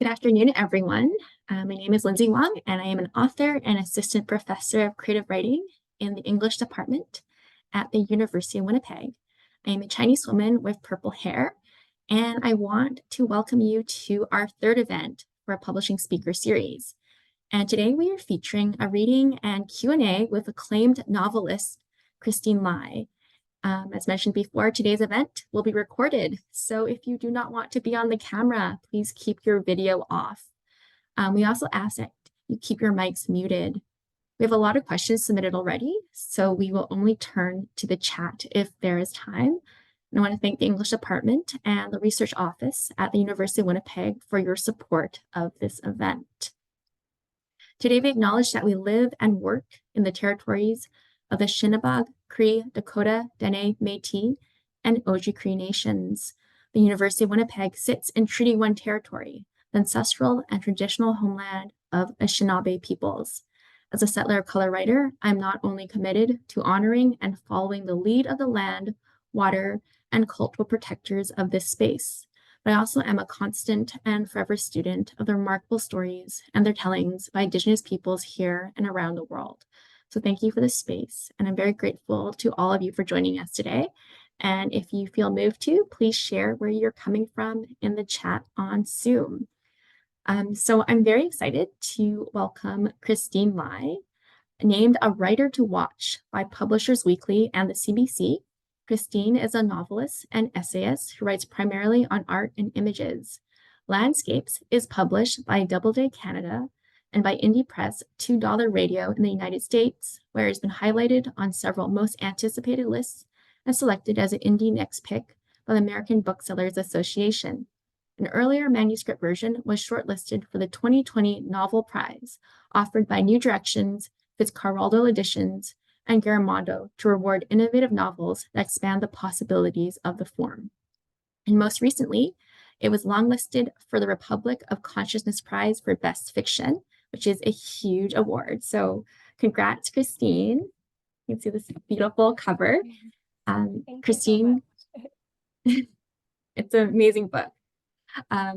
Good afternoon, everyone. My name is Lindsay Wong, and I am an author and assistant professor of creative writing in the English department at the University of Winnipeg. I am a Chinese woman with purple hair, and I want to welcome you to our third event for our publishing speaker series. And today we are featuring a reading and Q&A with acclaimed novelist Christine Lai. As mentioned before, today's event will be recorded. So if you do not want to be on the camera, please keep your video off. We also ask that you keep your mics muted. We have a lot of questions submitted already, so we will only turn to the chat if there is time. And I want to thank the English department and the research office at the University of Winnipeg for your support of this event. Today, we acknowledge that we live and work in the territories of the Shinnebaug, Cree, Dakota, Dene, Métis, and Oji-Cree nations. The University of Winnipeg sits in Treaty 1 territory, the ancestral and traditional homeland of Anishinaabe peoples. As a settler of color writer, I'm not only committed to honoring and following the lead of the land, water, and cultural protectors of this space, but I also am a constant and forever student of the remarkable stories and their tellings by Indigenous peoples here and around the world. So thank you for this space, and I'm very grateful to all of you for joining us today. And if you feel moved to, please share where you're coming from in the chat on Zoom. So I'm very excited to welcome Christine Lai, named a writer to watch by Publishers Weekly and the CBC. Christine is a novelist and essayist who writes primarily on art and images. Landscapes is published by Doubleday Canada and by Indie Press $2 Radio in the United States, where it has been highlighted on several most anticipated lists and selected as an Indie Next Pick by the American Booksellers Association. An earlier manuscript version was shortlisted for the 2020 Novel Prize, offered by New Directions, Fitzcarraldo Editions, and Garamondo to reward innovative novels that expand the possibilities of the form. And most recently, it was longlisted for the Republic of Consciousness Prize for Best Fiction, which is a huge award. So congrats, Christine. You can see this beautiful cover. Christine, it's an amazing book.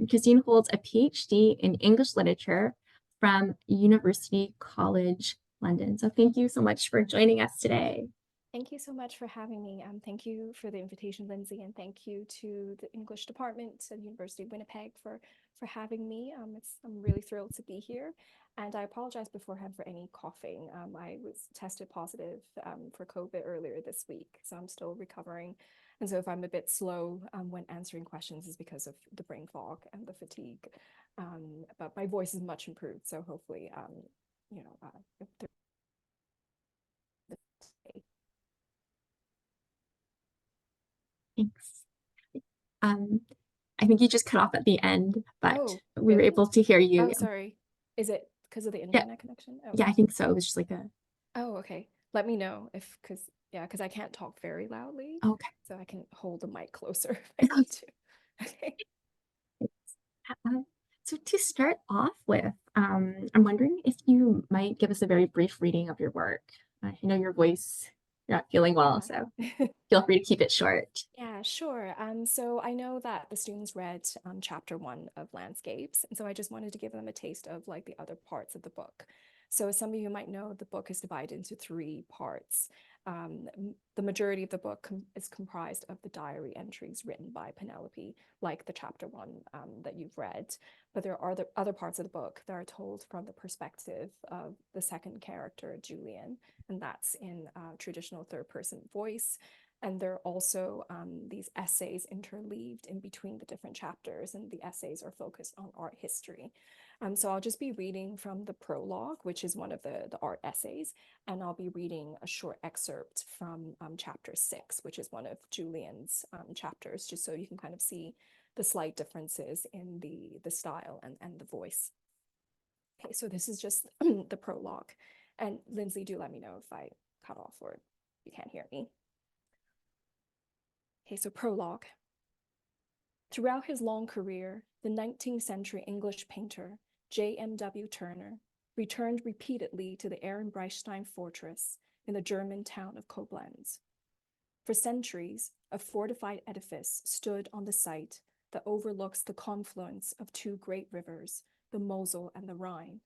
Christine holds a PhD in English literature from University College London. So thank you so much for joining us today. Thank you so much for having me. Thank you for the invitation, Lindsay, and thank you to the English department at the University of Winnipeg for having me. I'm really thrilled to be here, and I apologize beforehand for any coughing. I was tested positive for COVID earlier this week, so I'm still recovering. And so if I'm a bit slow when answering questions is because of the brain fog and the fatigue. But my voice is much improved, so hopefully, if there Thanks. I think you just cut off at the end, but we were really? able to hear you. Oh, sorry. Is it because of the internet connection? Oh. Yeah, I think so. It was just like a. Oh, okay. Let me know because I can't talk very loudly. Okay. So I can hold the mic closer if I need to. Okay. So to start off with, I'm wondering if you might give us a very brief reading of your work. I know your voice, you're not feeling well, so feel free to keep it short. Yeah, sure. So I know that the students read chapter 1 of Landscapes, and so I just wanted to give them a taste of like the other parts of the book. So as some of you might know, the book is divided into 3 parts. The majority of the book is comprised of the diary entries written by Penelope, like the chapter 1 that you've read. But there are other parts of the book that are told from the perspective of the second character, Julian, and that's in traditional third-person voice. And there are also these essays interleaved in between the different chapters, and the essays are focused on art history. So I'll just be reading from the prologue, which is one of the art essays, and I'll be reading a short excerpt from chapter 6, which is one of Julian's chapters, just so you can kind of see the slight differences in the style and the voice. Okay, so this is just the prologue. And Lindsay, do let me know if I cut off or you can't hear me. Okay, so prologue. Throughout his long career, the 19th century English painter, J.M.W. Turner, returned repeatedly to the Ehrenbreitstein fortress in the German town of Koblenz. For centuries, a fortified edifice stood on the site that overlooks the confluence of two great rivers, the Mosel and the Rhine.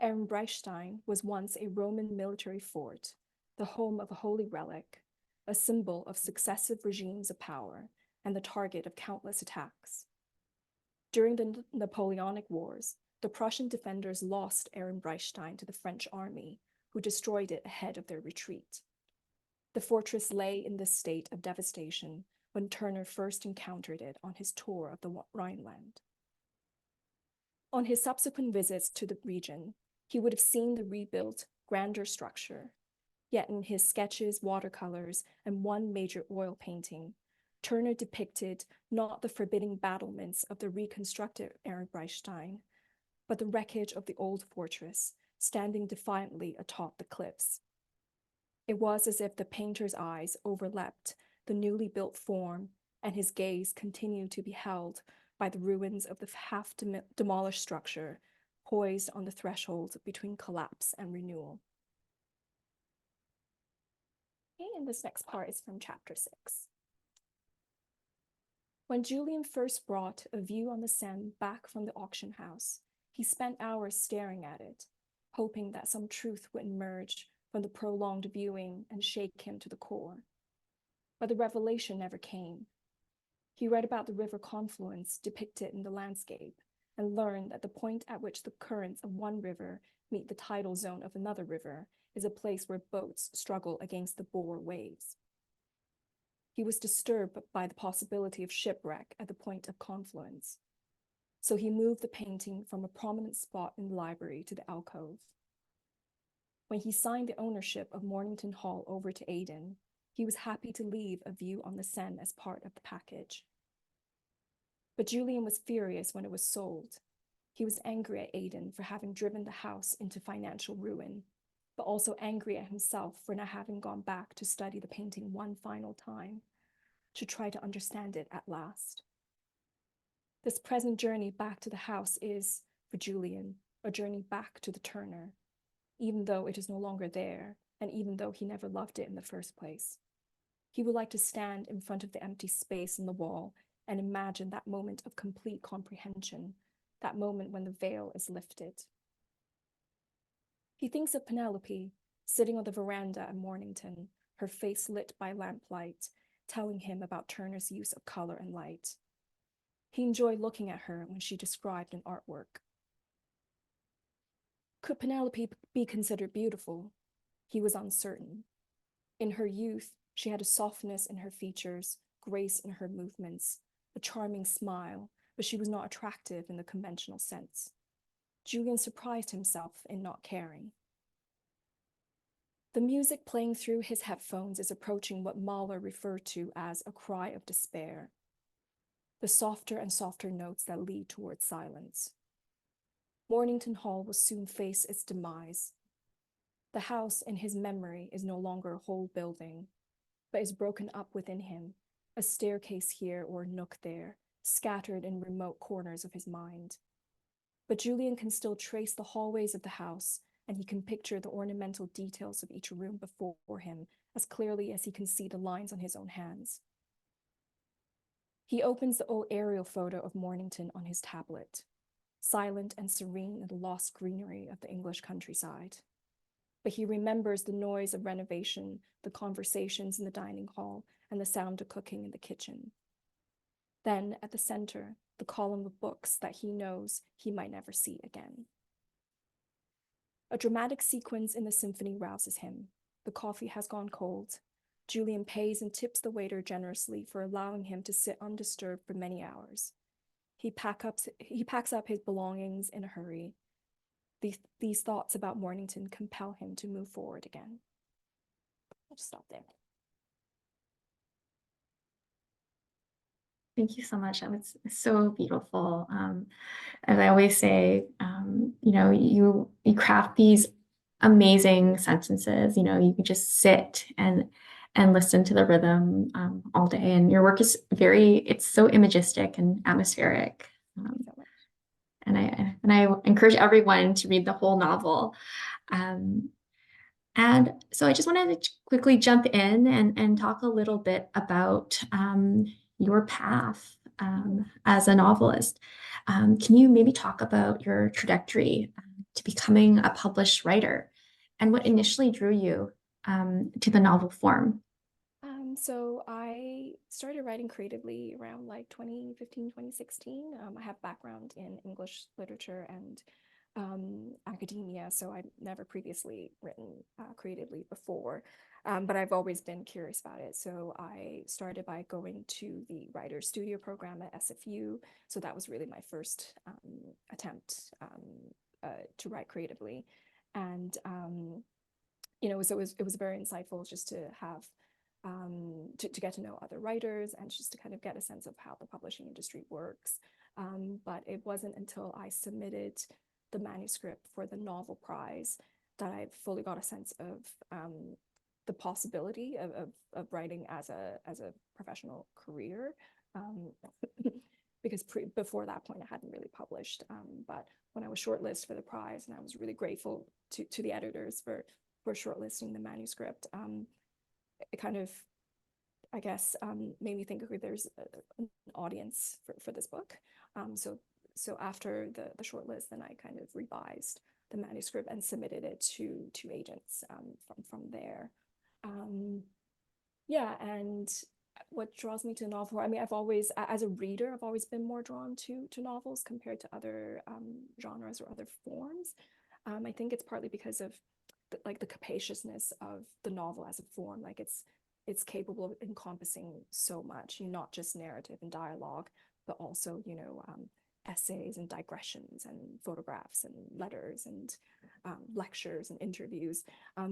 Ehrenbreitstein was once a Roman military fort, the home of a holy relic, a symbol of successive regimes of power, and the target of countless attacks. During the Napoleonic Wars, the Prussian defenders lost Ehrenbreitstein to the French army, who destroyed it ahead of their retreat. The fortress lay in this state of devastation when Turner first encountered it on his tour of the Rhineland. On his subsequent visits to the region, he would have seen the rebuilt, grander structure. Yet in his sketches, watercolors, and one major oil painting, Turner depicted not the forbidding battlements of the reconstructed Ehrenbreitstein, but the wreckage of the old fortress, standing defiantly atop the cliffs. It was as if the painter's eyes overleapt the newly built form, and his gaze continued to be held by the ruins of the half-demolished structure, poised on the threshold between collapse and renewal. Okay, and this next part is from chapter 6. When Julien first brought A View on the Seine back from the auction house, he spent hours staring at it, hoping that some truth would emerge from the prolonged viewing and shake him to the core. But the revelation never came. He read about the river confluence depicted in the landscape and learned that the point at which the currents of one river meet the tidal zone of another river is a place where boats struggle against the Boer waves. He was disturbed by the possibility of shipwreck at the point of confluence. So he moved the painting from a prominent spot in the library to the alcove. When he signed the ownership of Mornington Hall over to Aidan, he was happy to leave A View on the Seine as part of the package. But Julien was furious when it was sold. He was angry at Aidan for having driven the house into financial ruin, but also angry at himself for not having gone back to study the painting one final time, to try to understand it at last. This present journey back to the house is, for Julien, a journey back to the Turner, even though it is no longer there, and even though he never loved it in the first place. He would like to stand in front of the empty space in the wall and imagine that moment of complete comprehension, that moment when the veil is lifted. He thinks of Penelope, sitting on the veranda at Mornington, her face lit by lamplight, telling him about Turner's use of color and light. He enjoyed looking at her when she described an artwork. Could Penelope be considered beautiful? He was uncertain. In her youth, she had a softness in her features, grace in her movements, a charming smile, but she was not attractive in the conventional sense. Julien surprised himself in not caring. The music playing through his headphones is approaching what Mahler referred to as a cry of despair, the softer and softer notes that lead towards silence. Mornington Hall will soon face its demise. The house in his memory is no longer a whole building, but is broken up within him, a staircase here or a nook there, scattered in remote corners of his mind. But Julien can still trace the hallways of the house, and he can picture the ornamental details of each room before him as clearly as he can see the lines on his own hands. He opens the old aerial photo of Mornington on his tablet, silent and serene in the lost greenery of the English countryside. But he remembers the noise of renovation, the conversations in the dining hall, and the sound of cooking in the kitchen. Then, at the center, the column of books that he knows he might never see again. A dramatic sequence in the symphony rouses him. The coffee has gone cold. Julien pays and tips the waiter generously for allowing him to sit undisturbed for many hours. He packs up his belongings in a hurry. These thoughts about Mornington compel him to move forward again. I'll just stop there. Thank you so much. That was so beautiful. As I always say, you craft these amazing sentences. You can just sit and listen to the rhythm all day. And your work is it's so imagistic and atmospheric. And I encourage everyone to read the whole novel. And so I just wanted to quickly jump in and talk a little bit about your path as a novelist. Can you maybe talk about your trajectory to becoming a published writer and what Sure. initially drew you to the novel form? So I started writing creatively around like 2015, 2016. I have background in English literature and academia, so I've never previously written creatively before, but I've always been curious about it. So I started by going to the Writer's Studio program at SFU. So that was really my first attempt to write creatively. And so it was very insightful just to have to get to know other writers and just to kind of get a sense of how the publishing industry works. But it wasn't until I submitted the manuscript for the novel prize that I fully got a sense of the possibility of writing as a professional career. Um, because before that point, I hadn't really published. But when I was shortlisted for the prize, and I was really grateful to the editors for shortlisting the manuscript, it kind of, I guess, made me think, okay, there's an audience for this book. So after the shortlist, then I kind of revised the manuscript and submitted it to agents from there. Um, yeah, and what draws me to novel? I mean, I've always, as a reader, I've always been more drawn to novels compared to other genres or other forms. I think it's partly because of the capaciousness of the novel as a form. Like it's capable of encompassing so much, not just narrative and dialogue, but also essays and digressions and photographs and letters and lectures and interviews.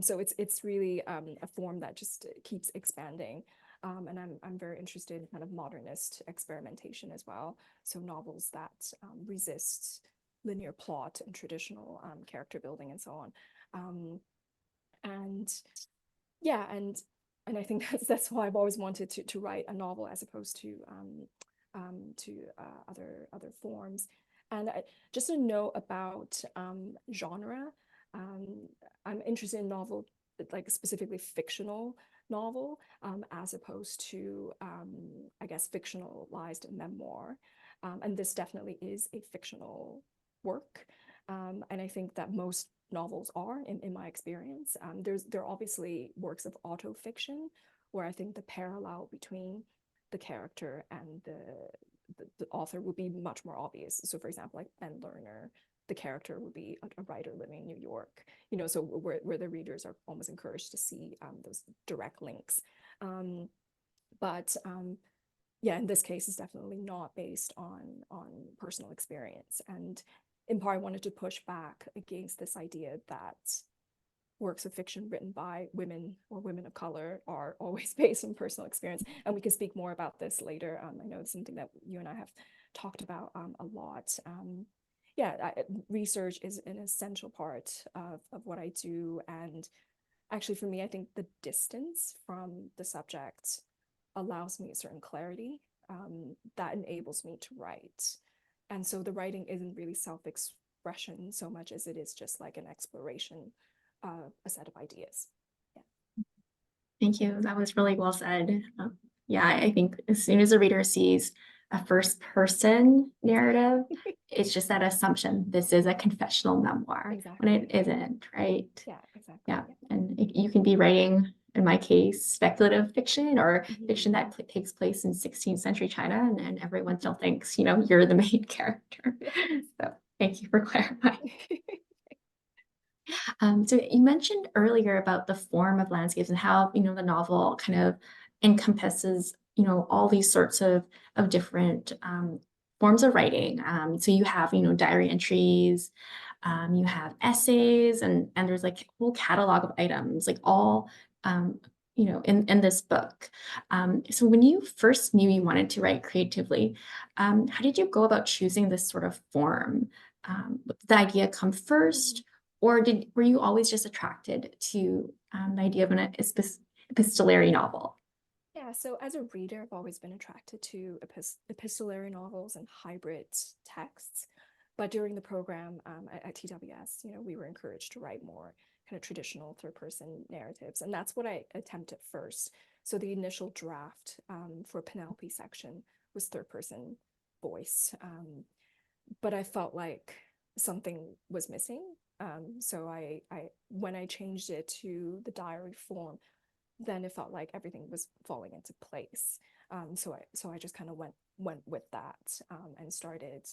So it's really a form that just keeps expanding. And I'm very interested in kind of modernist experimentation as well. So novels that resist linear plot and traditional character building and so on. And yeah, and I think that's why I've always wanted to write a novel as opposed to other forms. And just a note about genre. I'm interested in novel, like specifically fictional novel, as opposed to I guess fictionalized memoir. And this definitely is a fictional work. And I think that most novels are, in my experience. There are obviously works of autofiction where I think the parallel between the character and the author would be much more obvious. So, for example, like Ben Lerner, the character would be a writer living in New York, so where the readers are almost encouraged to see those direct links. But yeah, in this case, it's definitely not based on personal experience. And in part, I wanted to push back against this idea that works of fiction written by women or women of color are always based on personal experience. And we can speak more about this later. I know it's something that you and I have talked about a lot. Yeah, research is an essential part of what I do. And actually, for me, I think the distance from the subject allows me a certain clarity that enables me to write. And so the writing isn't really self-expression so much as it is just like an exploration of a set of ideas. Yeah. Thank you. That was really well said. Yeah, I think as soon as a reader sees a first person narrative, it's just that assumption this is a confessional memoir when Exactly. it isn't, right? Yeah, exactly. Yeah. Yeah. And you can be writing, in my case, speculative fiction or fiction that takes place in 16th century China, and everyone still thinks, you're the main character. So thank you for clarifying. So you mentioned earlier about the form of landscapes and how, the novel kind of encompasses, all these sorts of different forms of writing. So you have, diary entries, you have essays, and there's like a whole catalog of items, like all, in this book. So when you first knew you wanted to write creatively, how did you go about choosing this sort of form? Did the idea come first? Or were you always just attracted to the idea of an epistolary novel? Yeah, so as a reader, I've always been attracted to epistolary novels and hybrid texts. But during the program at TWS, we were encouraged to write more kind of traditional third-person narratives, and that's what I attempted first. So the initial draft for Penelope section was third person voice. But I felt like something was missing. So when I changed it to the diary form, then it felt like everything was falling into place. So I just kind of went with that, and started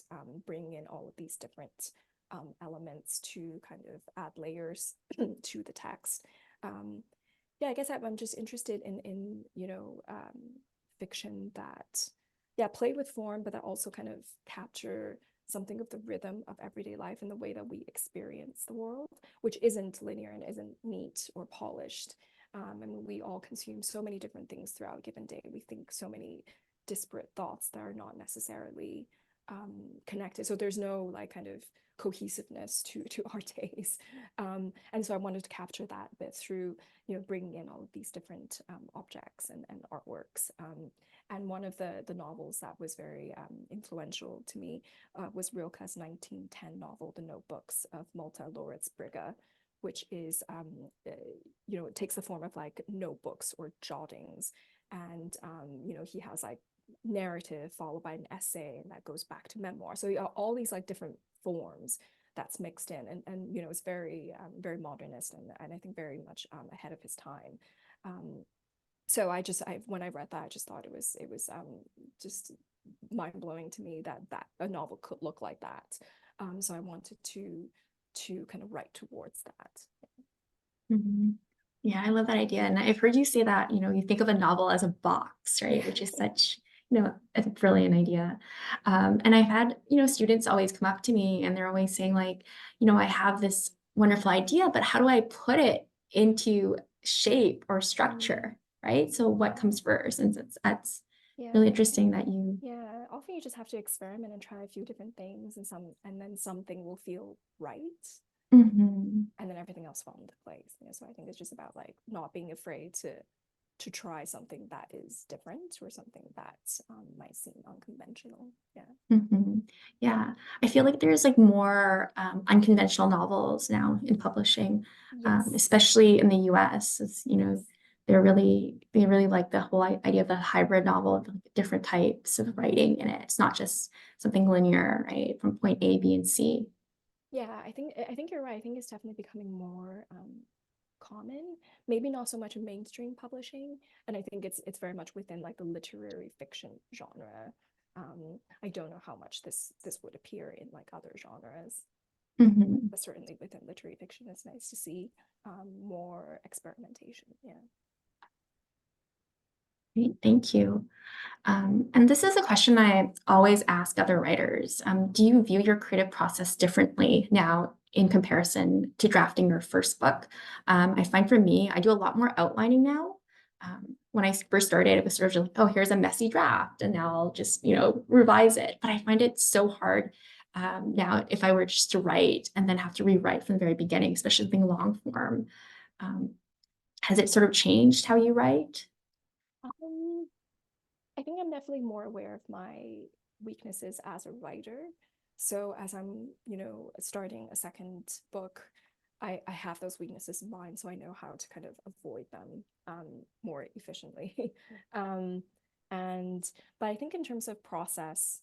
bringing in all of these different elements to kind of add layers to the text. Yeah, I guess I'm just interested in fiction that, yeah, play with form, but that also kind of capture something of the rhythm of everyday life and the way that we experience the world, which isn't linear and isn't neat or polished. I mean, we all consume so many different things throughout a given day. We think so many disparate thoughts that are not necessarily connected. So there's no like kind of cohesiveness to our days. And so I wanted to capture that bit through, bringing in all of these different objects and artworks. And one of the novels that was very influential to me was Rilke's 1910 novel, The Notebooks of Malta Lauritz Brigge, which is, it takes the form of like notebooks or jottings. And, he has like narrative followed by an essay, and that goes back to memoir. So all these like different forms that's mixed in, and it's very very modernist, and I think very much ahead of his time. So when I read that, I just thought it was just mind-blowing to me that a novel could look like that. So I wanted to kind of write towards that. Mhm. Yeah, I love that idea. And I've heard you say that, you think of a novel as a box, right? Which is such, a brilliant idea. And I've had, students always come up to me and they're always saying like, I have this wonderful idea, but how do I put it into shape or structure, right? So what comes first? And that's Yeah. really interesting that you. Yeah, often you just have to experiment and try a few different things, and then something will feel right, Mhm. and then everything else fall into place. So I think it's just about like not being afraid to try something that is different, or something that might seem unconventional. Yeah. Mhm. Yeah, I feel like there's like more unconventional novels now in publishing, Yes. especially in the US. Yes. They really like the whole idea of the hybrid novel, of like, different types of writing in it. It's not just something linear, right, from point A, B, and C. Yeah, I think you're right. I think it's definitely becoming more common. Maybe not so much in mainstream publishing, and I think it's very much within like the literary fiction genre. I don't know how much this would appear in like other genres, Mhm. but certainly within literary fiction, it's nice to see more experimentation. Yeah. Great, thank you. And this is a question I always ask other writers. Do you view your creative process differently now in comparison to drafting your first book? I find for me, I do a lot more outlining now. When I first started, it was sort of like, oh, here's a messy draft, and now I'll just, revise it. But I find it so hard now if I were just to write and then have to rewrite from the very beginning, especially being long form. Um, has it sort of changed how you write? Um, I think I'm definitely more aware of my weaknesses as a writer. So as I'm, starting a second book, I have those weaknesses in mind, so I know how to kind of avoid them more efficiently. um, and but I think in terms of process,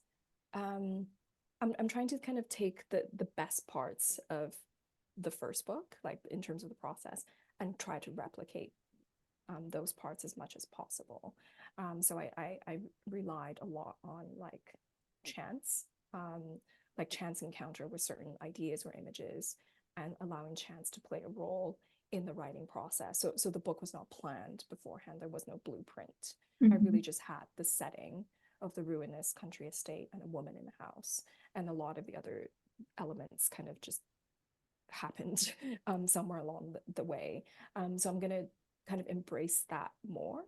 um, I'm trying to kind of take the best parts of the first book, like in terms of the process, and try to replicate those parts as much as possible. So I relied a lot on like chance, like chance encounter with certain ideas or images, and allowing chance to play a role in the writing process. So the book was not planned beforehand. There was no blueprint. I really Mhm. just had the setting of the ruinous country estate and a woman in the house, and a lot of the other elements kind of just happened somewhere along the way. So I'm gonna kind of embrace that more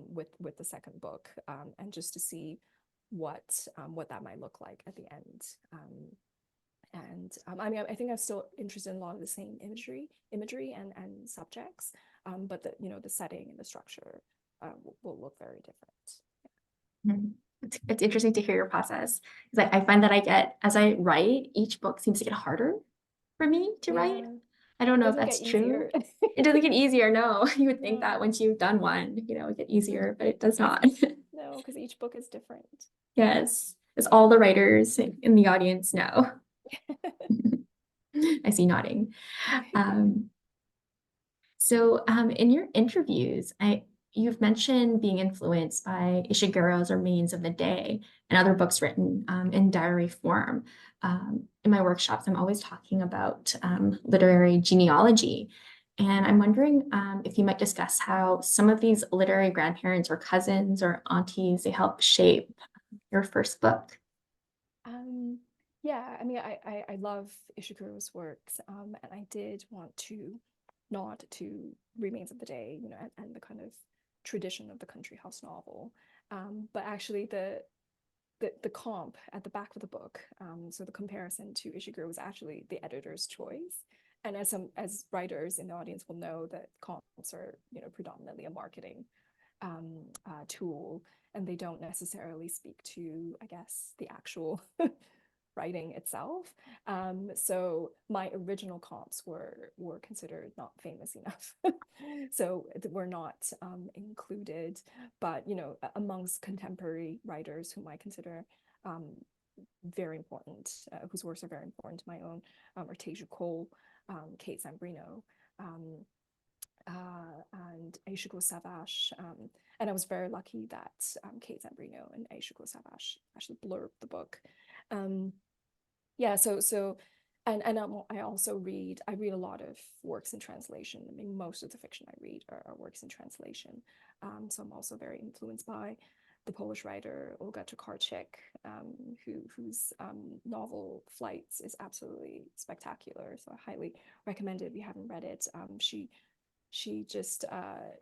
with the second book, and just to see what that might look like at the end. I mean, I think I'm still interested in a lot of the same imagery and subjects, but the setting and the structure will look very different. Mhm. It's interesting to hear your process because I find that as I write, each book seems to get harder for me to write. Yeah, I don't it know if doesn't get that's true. easier. It doesn't get easier, no. You would think that No, once you've done one, it would get easier, but it does not. no, know, because each book is different. Yes, as all the writers in the audience know. I see nodding. Um, in your interviews, you've mentioned being influenced by Ishiguro's Remains of the Day and other books written in diary form. In my workshops, I'm always talking about literary genealogy. And I'm wondering if you might discuss how some of these literary grandparents or cousins or aunties, they help shape your first book. Um, yeah, I mean, I love Ishiguro's works, and I did want to nod to Remains of the Day, you know, and the kind of tradition of the country house novel. But actually, the comp at the back of the book, so the comparison to Ishiguro was actually the editor's choice. And as writers in the audience will know, that comps are, you know, predominantly a marketing tool, and they don't necessarily speak to, I guess, the actual writing itself. So my original comps were considered not famous enough, so were not included. But you know, amongst contemporary writers whom I consider very important, whose works are very important to my own, are Teju Cole, Kate Zambrino, um, and Aishiko Savage. And I was very lucky that Kate Zambrino and Aishiko Savage actually blurbed the book. Yeah, I also read a lot of works in translation. I mean, most of the fiction I read are works in translation. So I'm also very influenced by the Polish writer Olga Tokarczuk, whose novel Flights is absolutely spectacular. So I highly recommend it if you haven't read it. She just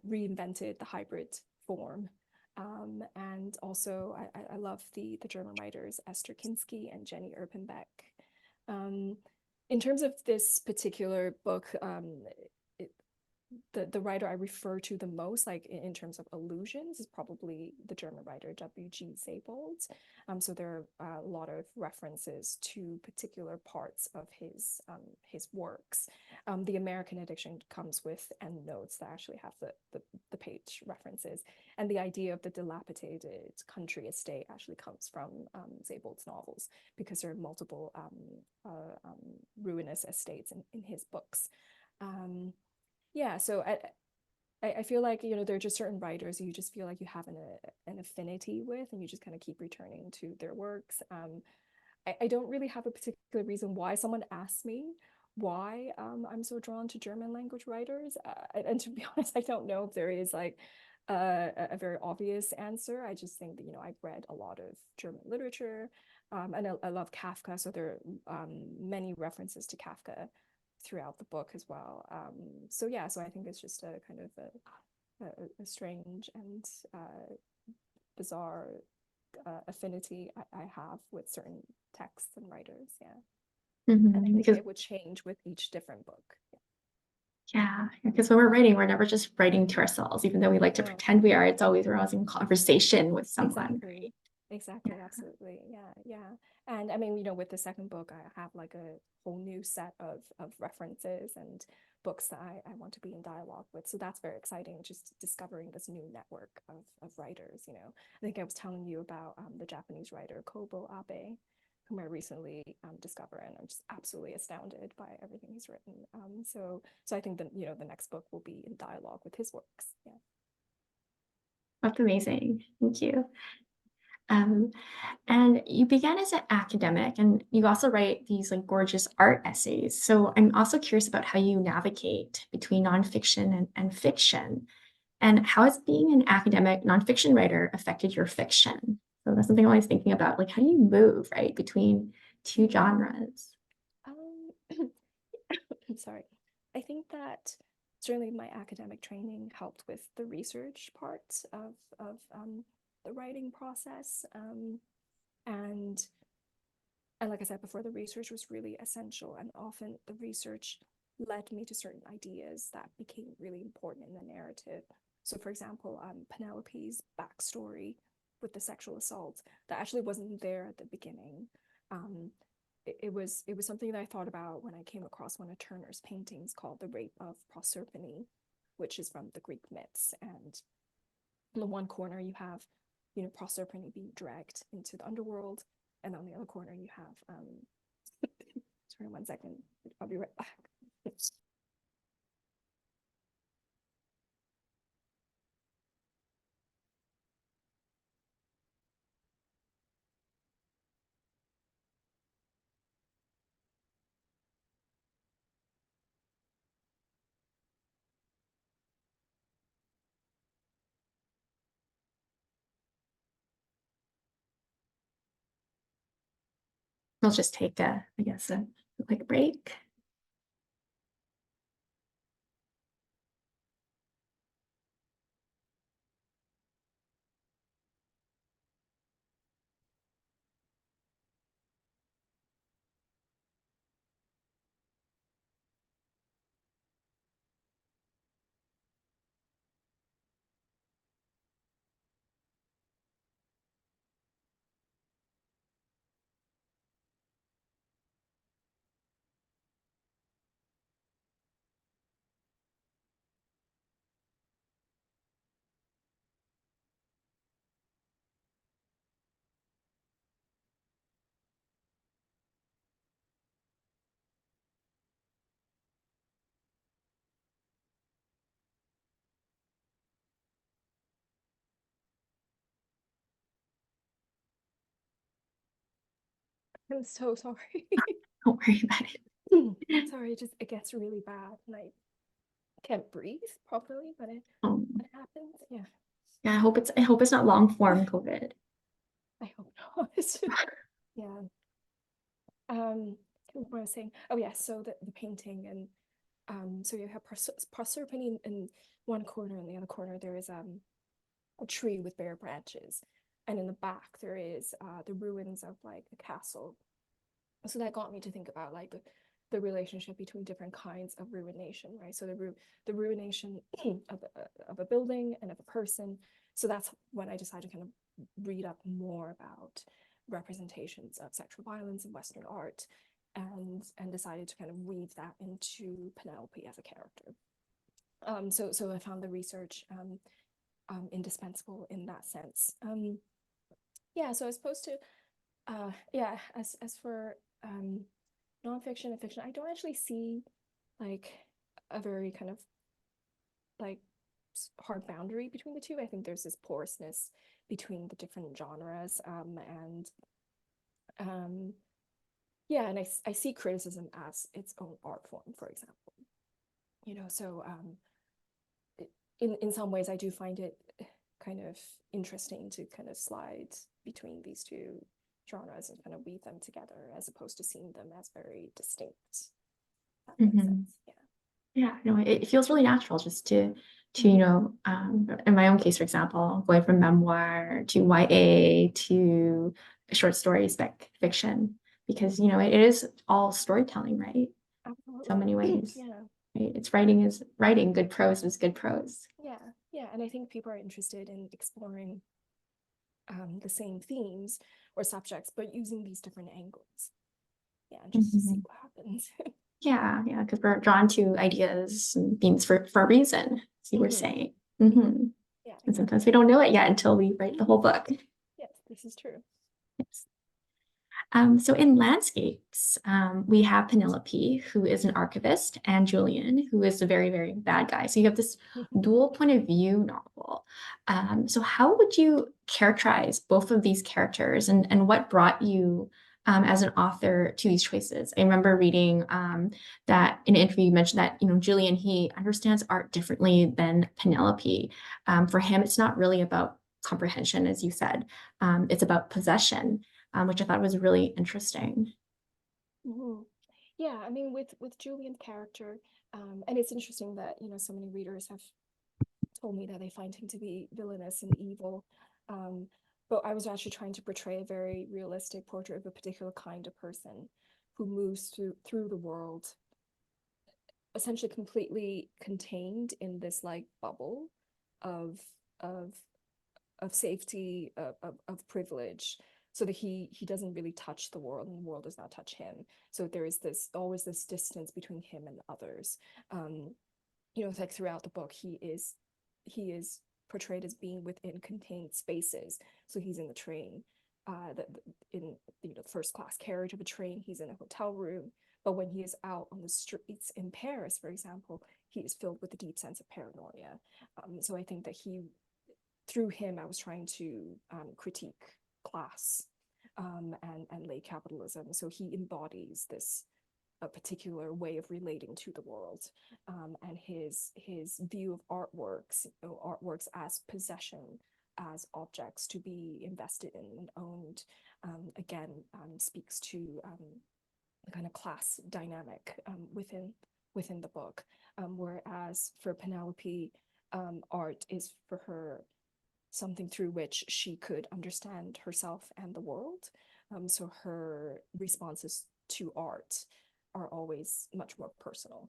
reinvented the hybrid form. And also, I love the German writers Esther Kinsky and Jenny Erpenbeck. In terms of this particular book, the writer I refer to the most, like in terms of allusions, is probably the German writer W.G. Seybold. So there are a lot of references to particular parts of his works. The American edition comes with endnotes that actually have the page references, and the idea of the dilapidated country estate actually comes from Seybold's novels, because there are multiple ruinous estates in his books. Yeah, so I feel like, you know, there are just certain writers who you just feel like you have an affinity with, and you just kind of keep returning to their works. I don't really have a particular reason why. Someone asked me why I'm so drawn to German language writers, and to be honest, I don't know if there is like a very obvious answer. I just think that, you know, I've read a lot of German literature, and I love Kafka, so there are many references to Kafka throughout the book as well. So yeah, so I think it's just a kind of a strange and bizarre affinity I have with certain texts and writers. Yeah, and I think Because it would change with each different book. yeah, because when we're writing, we're never just writing to ourselves, even though we like to No, pretend we are. It's always we're always in conversation with someone, exactly. right? Exactly, absolutely. Yeah, yeah. And I mean, you know, with the second book, I have like a whole new set of references and books that I want to be in dialogue with. So that's very exciting, just discovering this new network of writers, you know. I think I was telling you about the Japanese writer Kobo Abe, whom I recently discovered, and I'm just absolutely astounded by everything he's written. So I think that, you know, the next book will be in dialogue with his works. Yeah. That's amazing. Thank you. Um, and you began as an academic, and you also write these like gorgeous art essays. So I'm also curious about how you navigate between nonfiction and fiction, and how has being an academic nonfiction writer affected your fiction? So that's something I'm always thinking about. Like, how do you move, right, between two genres? Um, I'm sorry. I think that certainly my academic training helped with the research part of the writing process. And and like I said before, the research was really essential, and often the research led me to certain ideas that became really important in the narrative. So, for example, Penelope's backstory with the sexual assault that actually wasn't there at the beginning. Um, it was something that I thought about when I came across one of Turner's paintings called "The Rape of Proserpine," which is from the Greek myths. And in the one corner, you have you know, Proserpine being dragged into the underworld, and on the other corner you have sorry, 1 second, I'll be right back. We'll just take I guess, a quick break. I'm so sorry. Don't worry about it. Sorry, it gets really bad and I can't breathe properly when Um, it happens. Yeah, yeah, I hope it's not long form COVID. I hope not. Yeah. What was I saying? Oh yeah, so the painting, and so you have Proserpine in one corner, and the other corner there is a tree with bare branches, and in the back there is the ruins of like a castle. So that got me to think about like the relationship between different kinds of ruination, right? So the ruination of a building and of a person. So that's when I decided to kind of read up more about representations of sexual violence in Western art, and decided to kind of weave that into Penelope as a character. So I found the research indispensable in that sense. Yeah, so I was supposed to yeah, as for nonfiction and fiction, I don't actually see like a very kind of like hard boundary between the two. I think there's this porousness between the different genres, and um, yeah, and I see criticism as its own art form, for example. You know, so in some ways, I do find it kind of interesting to kind of slide between these two genres and kind of weave them together, as opposed to seeing them as very distinct. That makes sense. Yeah. Yeah, no, it feels really natural just to, you know, in my own case, for example, going from memoir to YA to short story fiction, because, you know, it is all storytelling, right? So many Absolutely. ways, Yeah. right? It's writing is writing, good prose is good prose. Yeah. Yeah. And I think people are interested in exploring the same themes or subjects, but using these different angles. Yeah, and just to see Mhm. what happens. Yeah, yeah, because we're drawn to ideas and themes for a reason, as you were Mhm. saying. Hmm. Yeah, And sometimes we exactly. don't know it yet until we write the whole book. Yes, this is true. Yes. So in landscapes, we have Penelope, who is an archivist, and Julian, who is a very, very bad guy. So you have this dual point of view novel. So how would you characterize both of these characters, and what brought you as an author to these choices? I remember reading that in an interview you mentioned that, you know, Julian, he understands art differently than Penelope. For him, it's not really about comprehension, as you said. It's about possession, which I thought was really interesting. Mhm. Yeah, I mean, with Julian's character, and it's interesting that, you know, so many readers have told me that they find him to be villainous and evil. Um, but I was actually trying to portray a very realistic portrait of a particular kind of person who moves through the world, essentially completely contained in this like bubble of of of safety, of privilege, so that he doesn't really touch the world and the world does not touch him. So there is this always this distance between him and others. You know, it's like throughout the book he is portrayed as being within contained spaces. So he's in the train, in the first class carriage of a train, he's in a hotel room. But when he is out on the streets in Paris, for example, he is filled with a deep sense of paranoia. So I think that through him, I was trying to critique class and late capitalism. So he embodies this a particular way of relating to the world, and his view of artworks as possession, as objects to be invested in and owned, again speaks to the kind of class dynamic within the book. Whereas for Penelope, art is for her something through which she could understand herself and the world. So her responses to art are always much more personal.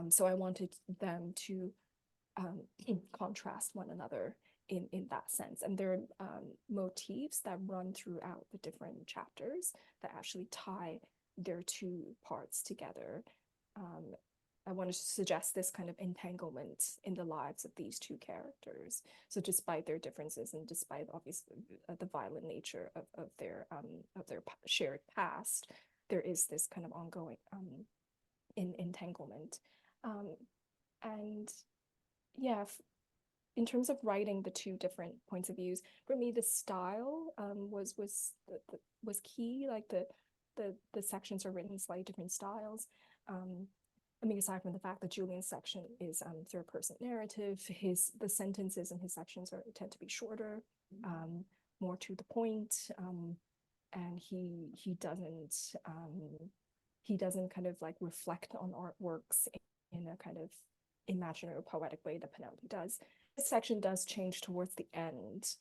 So I wanted them to contrast one another in that sense. And there are motifs that run throughout the different chapters that actually tie their two parts together. I wanted to suggest this kind of entanglement in the lives of these two characters. So despite their differences and despite obviously the violent nature of their shared past, there is this kind of ongoing entanglement. And yeah, in terms of writing the two different points of views, for me the style was key. Like the sections are written in slightly different styles. I mean, aside from the fact that Julian's section is third person narrative, the sentences in his sections tend to be shorter, more to the point, and he doesn't kind of like reflect on artworks in a kind of imaginary or poetic way that Penelope does. This section does change towards the end,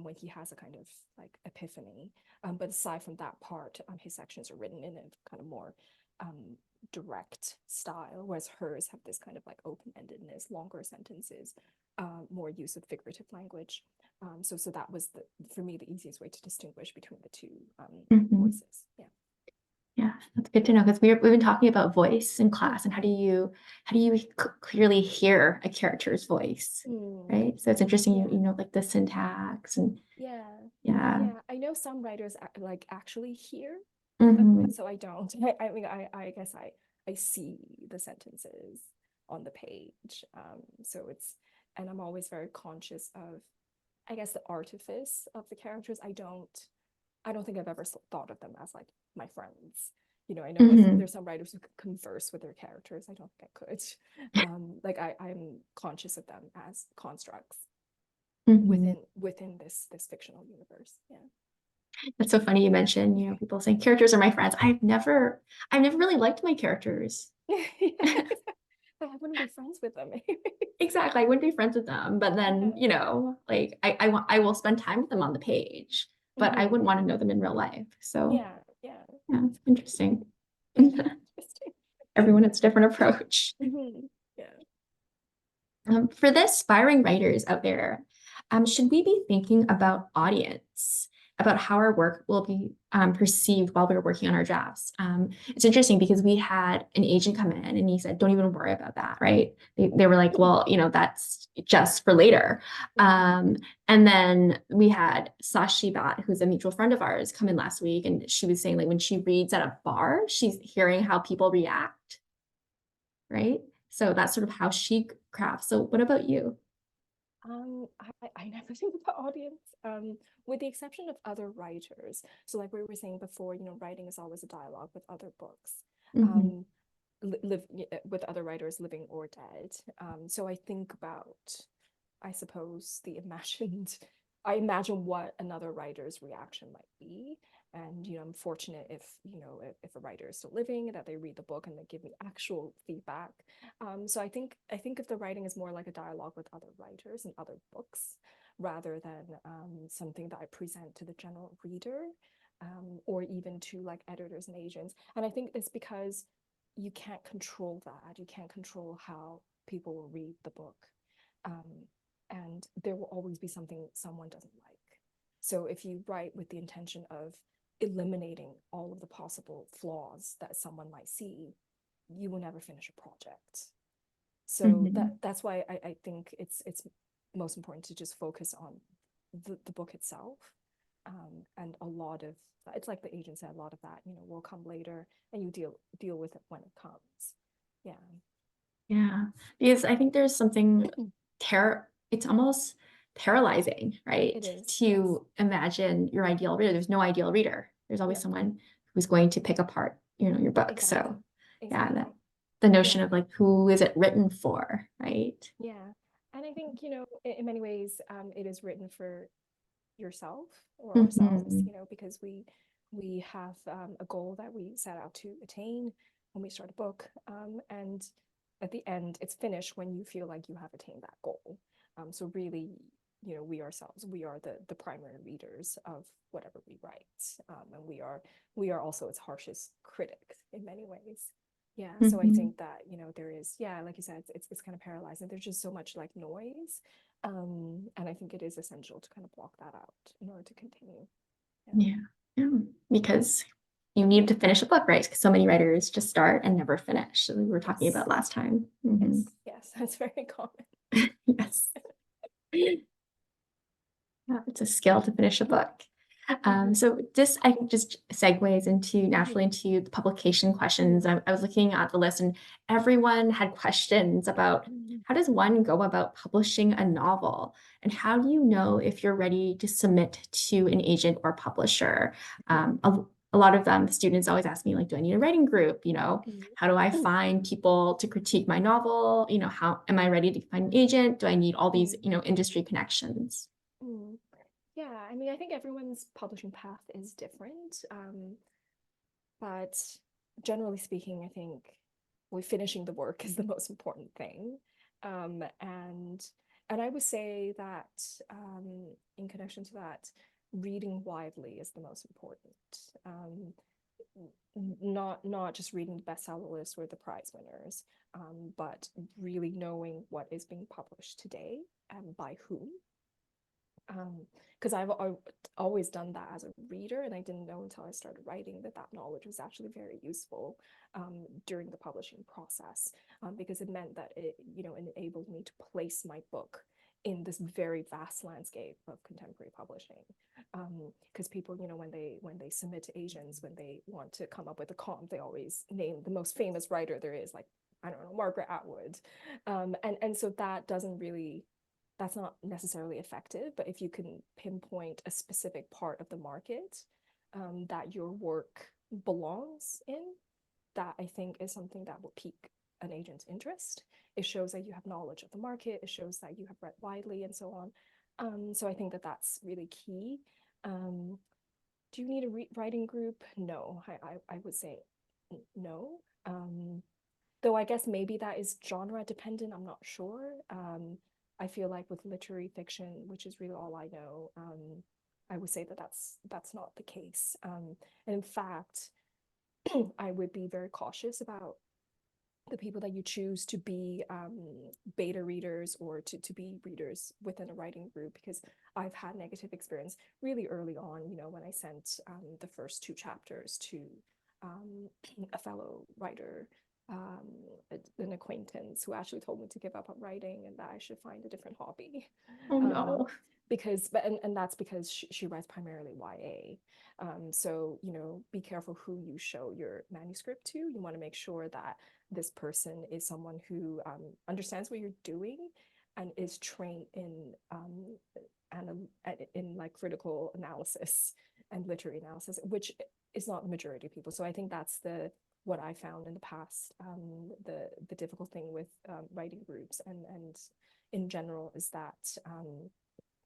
when he has a kind of like epiphany. But aside from that part, his sections are written in a kind of more direct style, whereas hers have this kind of like open-endedness, longer sentences, more use of figurative language. So that was for me the easiest way to distinguish between the two voices. Yeah. Yeah, that's good to know, because we've been talking about voice in class and how do you clearly hear a character's voice, right? So it's interesting, you know, like the syntax and yeah. yeah. I know some writers like actually hear, so I don't. I mean, I guess I see the sentences on the page. So and I'm always very conscious of, I guess, the artifice of the characters. I don't think I've ever thought of them as like my friends. You know, I know there's some writers who could converse with their characters. I don't think I could. Like I'm conscious of them as constructs within this fictional universe. Yeah. That's so funny you mentioned, you know, people saying characters are my friends. I've never really liked my characters. I wouldn't be friends with them. Exactly. I wouldn't be friends with them. But then, you know, like I will spend time with them on the page, but I wouldn't want to know them in real life. So yeah, it's interesting. interesting. Everyone has a different approach. Yeah. For the aspiring writers out there, should we be thinking about audience, about how our work will be perceived while we're working on our drafts? It's interesting because we had an agent come in and he said, don't even worry about that, right? They were like, well, you know, that's just for later. And then we had Sashi Bhatt, who's a mutual friend of ours, come in last week, and she was saying like when she reads at a bar, she's hearing how people react, right? So that's sort of how she crafts. So what about you? I never think about audience, with the exception of other writers. So like we were saying before, you know, writing is always a dialogue with other books, with other writers, living or dead. So I think about, I suppose, I imagine what another writer's reaction might be. And, you know, I'm fortunate if, you know, if a writer is still living, that they read the book and they give me actual feedback. So I think if the writing is more like a dialogue with other writers and other books, rather than something that I present to the general reader, or even to like editors and agents. And I think it's because you can't control that. You can't control how people will read the book. And there will always be something someone doesn't like. So if you write with the intention of eliminating all of the possible flaws that someone might see, you will never finish a project. So that's why I think it's most important to just focus on the book itself. And a lot of it's like the agent said, a lot of that, will come later, and you deal with it when it comes. Yeah. Yeah, because I think there's something it's almost paralyzing, right? It is. Yes. To imagine your ideal reader. There's no ideal reader. There's always No. someone who's going to pick apart, your book. Exactly. So yeah, Exactly. the notion Yeah. of like, who is it written for, right? Yeah. And I think, in many ways, it is written for yourself or ourselves, Mhm. because we have a goal that we set out to attain when we start a book. And at the end, it's finished when you feel like you have attained that goal. So really, we ourselves, we are the primary readers of whatever we write. And we are also its harshest critic in many ways. Yeah. So I Mhm. think that, there is, yeah, like you said, it's kind of paralyzing. There's just so much like noise. And I think it is essential to kind of block that out in order to continue. Yeah. Yeah. Yeah. Because you need to finish a book, right? Because so many writers just start and never finish. So we were talking Yes. about last time. Mhm. Yes. Yes. That's very common. Yes. Yeah, it's a skill to finish a book. Mhm. So this, I think, just segues into Mhm. naturally into the publication questions. Mhm. I was looking at the list, and everyone had questions about Mhm. how does one go about publishing a novel, and how do you know if you're ready to submit to an agent or publisher? A lot of students always ask me, like, do I need a writing group? How do I Mhm. find people to critique my novel? How am I ready to find an agent? Do I need all these, Mhm. industry connections? Mhm. Yeah, I mean, I think everyone's publishing path is different. But generally speaking, I think finishing the work is the most important thing. And I would say that in connection to that, reading widely is the most important. Um, not just reading the bestseller list or the prize winners, but really knowing what is being published today and by whom. Because I've always done that as a reader, and I didn't know until I started writing that knowledge was actually very useful during the publishing process, because it meant that it enabled me to place my book in this very vast landscape of contemporary publishing. Because people, when they submit to agents, when they want to come up with a comp, they always name the most famous writer there is, like, I don't know, Margaret Atwood, and so that's not necessarily effective. But if you can pinpoint a specific part of the market that your work belongs in, that I think is something that will pique an agent's interest. It shows that you have knowledge of the market, it shows that you have read widely, and so on. So I think that that's really key. Um, do you need a writing group? No, I would say no. Though I guess maybe that is genre dependent, I'm not sure. I feel like with literary fiction, which is really all I know, I would say that that's not the case. And in fact, I would be very cautious about the people that you choose to be beta readers or to be readers within a writing group, because I've had negative experience really early on, when I sent the first 2 chapters to a fellow writer, um, an acquaintance, who actually told me to give up on writing and that I should find a different hobby. Oh Um, no. and that's because she writes primarily YA. So, be careful who you show your manuscript to. You want to make sure that this person is someone who understands what you're doing and is trained in like critical analysis and literary analysis, which is not the majority of people. So I think that's what I found in the past. The difficult thing with writing groups and in general is that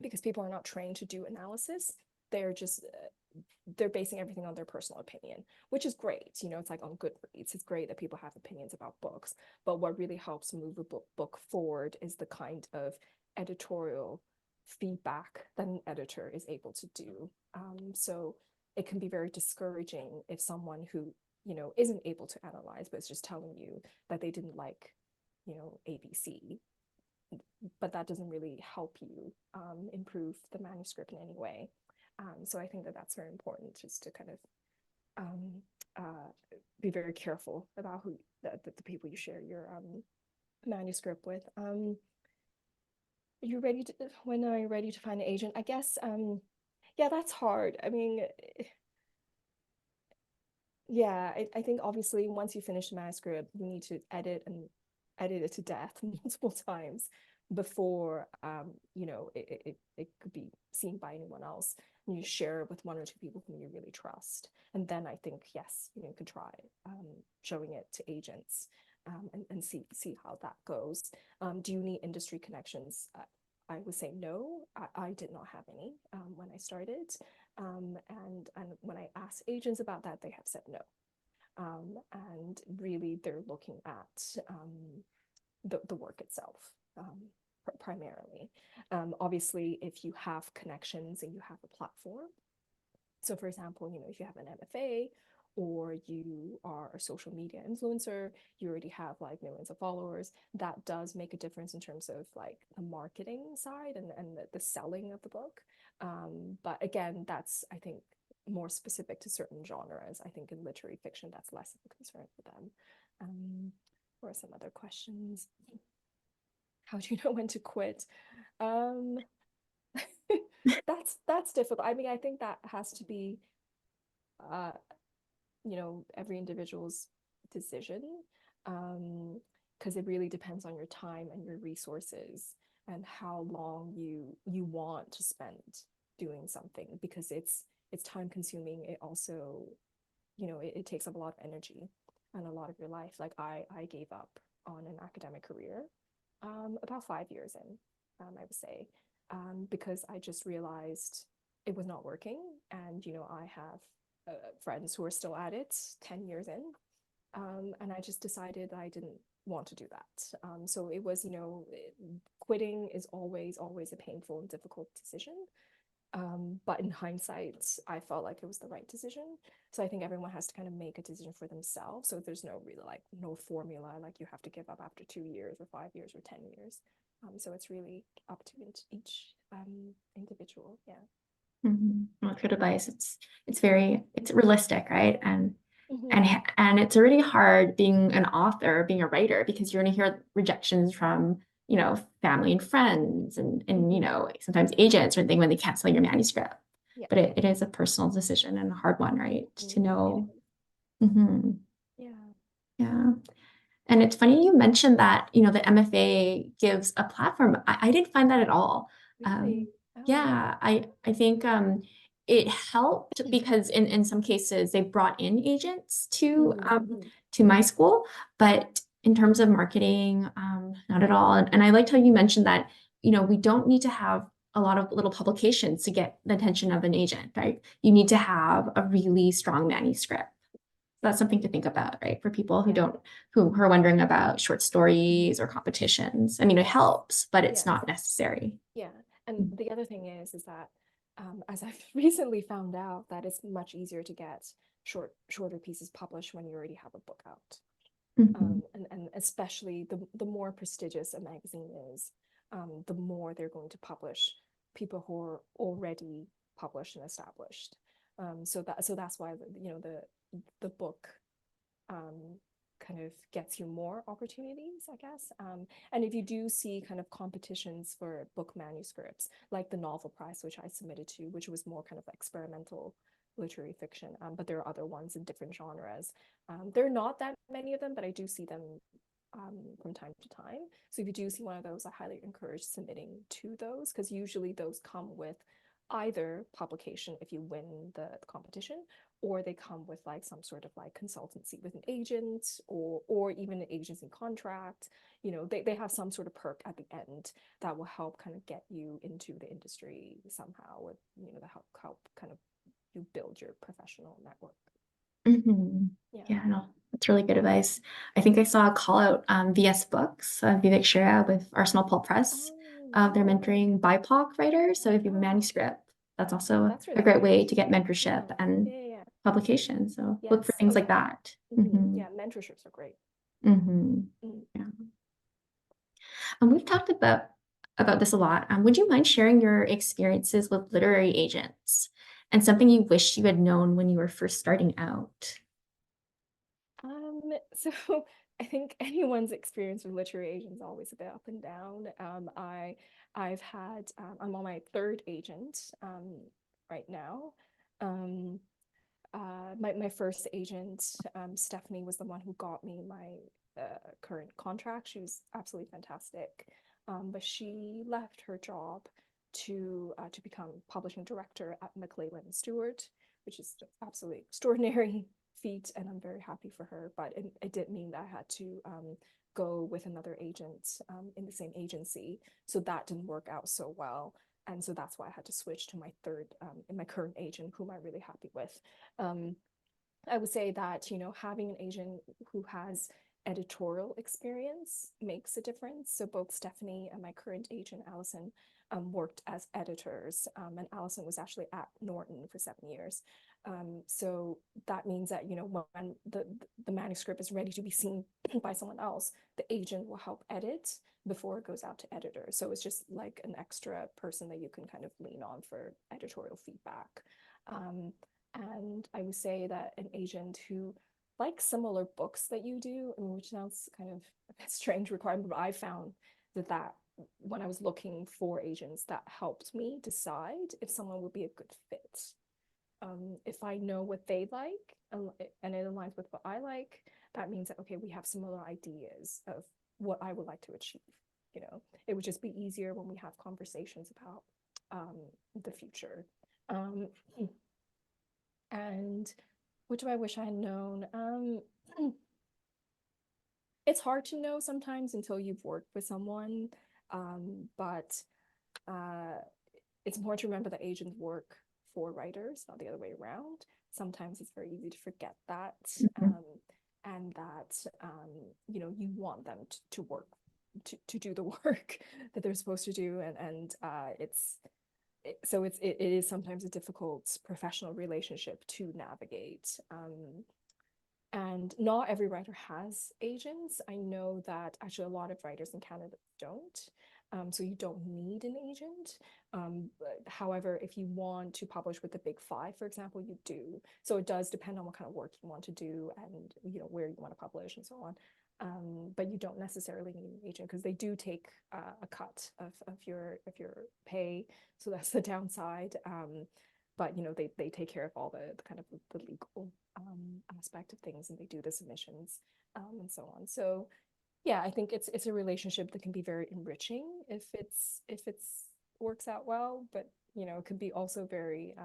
because people are not trained to do analysis, they're just they're basing everything on their personal opinion, which is great. It's like on Goodreads, it's great that people have opinions about books, but what really helps move a book forward is the kind of editorial feedback that an editor is able to do. So it can be very discouraging if someone who isn't able to analyze but is just telling you that they didn't like ABC, but that doesn't really help you improve the manuscript in any way. So I think that that's very important, just to kind of um, be very careful about the people you share your manuscript with. you ready to, when are you ready to find an agent? I guess, yeah, that's hard. I mean, yeah, I think obviously once you finish the manuscript, you need to edit and edit it to death multiple times before it could be seen by anyone else. And you share it with one or two people whom you really trust. And then I think, yes, you could try showing it to agents and see how that goes. Do you need industry connections? I would say no. I did not have any when I started. And when I asked agents about that, they have said no. And really, they're looking at the work itself primarily. Obviously, if you have connections and you have a platform, so for example, if you have an MFA or you are a social media influencer, you already have like millions of followers, that does make a difference in terms of like the marketing side and the selling of the book. But again, that's, I think, more specific to certain genres. I think in literary fiction, that's less of a concern for them. Or some other questions. How do you know when to quit? Um, that's difficult. I mean, I think that has to be uh every individual's decision, because it really depends on your time and your resources and how long you want to spend doing something, because it's time consuming. It also, it takes up a lot of energy and a lot of your life. Like I gave up on an academic career about 5 years in, I would say, because I just realized it was not working. And I have friends who are still at it 10 years in. And I just decided I didn't want to do that. So it was, quitting is always a painful and difficult decision. But in hindsight, I felt like it was the right decision. So I think everyone has to kind of make a decision for themselves. So there's no really like no formula, like you have to give up after 2 years or 5 years or 10 years. So it's really up to each individual. Yeah. Well, good advice. It's realistic, right? Mm-hmm. And it's really hard being an author, being a writer, because you're going to hear rejections from, family and friends and sometimes agents or anything when they cancel your manuscript. Yeah. But it is a personal decision and a hard one, right? To It know. is. Mhm. Yeah. Yeah. And it's funny you mentioned that, the MFA gives a platform. I didn't find that at all. Really? Oh. Yeah, I think it helped because in some cases they brought in agents to my school, but in terms of marketing, not at all. And I liked how you mentioned that, we don't need to have a lot of little publications to get the attention of an agent, right? You need to have a really strong manuscript. That's something to think about, right? For people who Yeah. don't, who are wondering about short stories or competitions. I mean, it Yes. helps, but it's Yes. not necessary. Yeah. And the other thing is that as I've recently found out, that it's much easier to get shorter pieces published when you already have a book out. Mhm. And especially the more prestigious a magazine is, the more they're going to publish people who are already published and established. So that's why the book kind of gets you more opportunities, I guess. And if you do see kind of competitions for book manuscripts, like the Novel Prize, which I submitted to, which was more kind of experimental literary fiction, but there are other ones in different genres. There are not that many of them, but I do see them from time to time. So if you do see one of those, I highly encourage submitting to those, because usually those come with either publication if you win the competition, or they come with like some sort of like consultancy with an agent, or even an agency contract. They have some sort of perk at the end that will help kind of get you into the industry somehow, with that help kind of you build your professional network. Mhm. Yeah. Yeah, no, that's really good advice. I think I saw a call out VS Books, Vivek Shira with Arsenal Pulp Press. They're Oh, mentoring BIPOC writers. So if you have a oh, manuscript, that's oh, also that's a really great great. way to get Yeah. mentorship and Yeah. publication. So look for Yes. things Oh, like that. yeah, mentorships are great. Mm. Yeah. And we've talked about this a lot. Would you mind sharing your experiences with literary agents and something you wish you had known when you were first starting out? So I think anyone's experience with literary agents is always a bit up and down. I'm on my third agent right now. Um, my first agent, Stephanie, was the one who got me my current contract. She was absolutely fantastic, but she left her job to become publishing director at Maclellan and Stewart, which is absolutely extraordinary feat, and I'm very happy for her. But it did mean that I had to go with another agent in the same agency, so that didn't work out so well. And so that's why I had to switch to my third, in my current agent, whom I'm really happy with. Um, I would say that, having an agent who has editorial experience makes a difference. So both Stephanie and my current agent, Allison, worked as editors, and Allison was actually at Norton for 7 years. So that means that, when the manuscript is ready to be seen by someone else, the agent will help edit before it goes out to editors. So it's just like an extra person that you can kind of lean on for editorial feedback. And I would say that an agent who likes similar books that you do, which sounds kind of a bit strange requirement, but I found that when I was looking for agents, that helped me decide if someone would be a good fit. If I know what they like and it aligns with what I like, that means that, okay, we have similar ideas of what I would like to achieve. It would just be easier when we have conversations about the future. And what do I wish I had known? It's hard to know sometimes until you've worked with someone, but it's important to remember that agents work for writers, not the other way around. Sometimes it's very easy to forget that, and that you want them to work to do the work that they're supposed to do, and it is sometimes a difficult professional relationship to navigate. And not every writer has agents. I know that actually a lot of writers in Canada don't. So you don't need an agent. However, if you want to publish with the Big Five, for example, you do. So it does depend on what kind of work you want to do and where you want to publish and so on. But you don't necessarily need an agent because they do take a cut of your pay. So that's the downside. But they take care of all the kind of the legal aspect of things, and they do the submissions and so on. So yeah, I think it's a relationship that can be very enriching if it's works out well, but it could be also very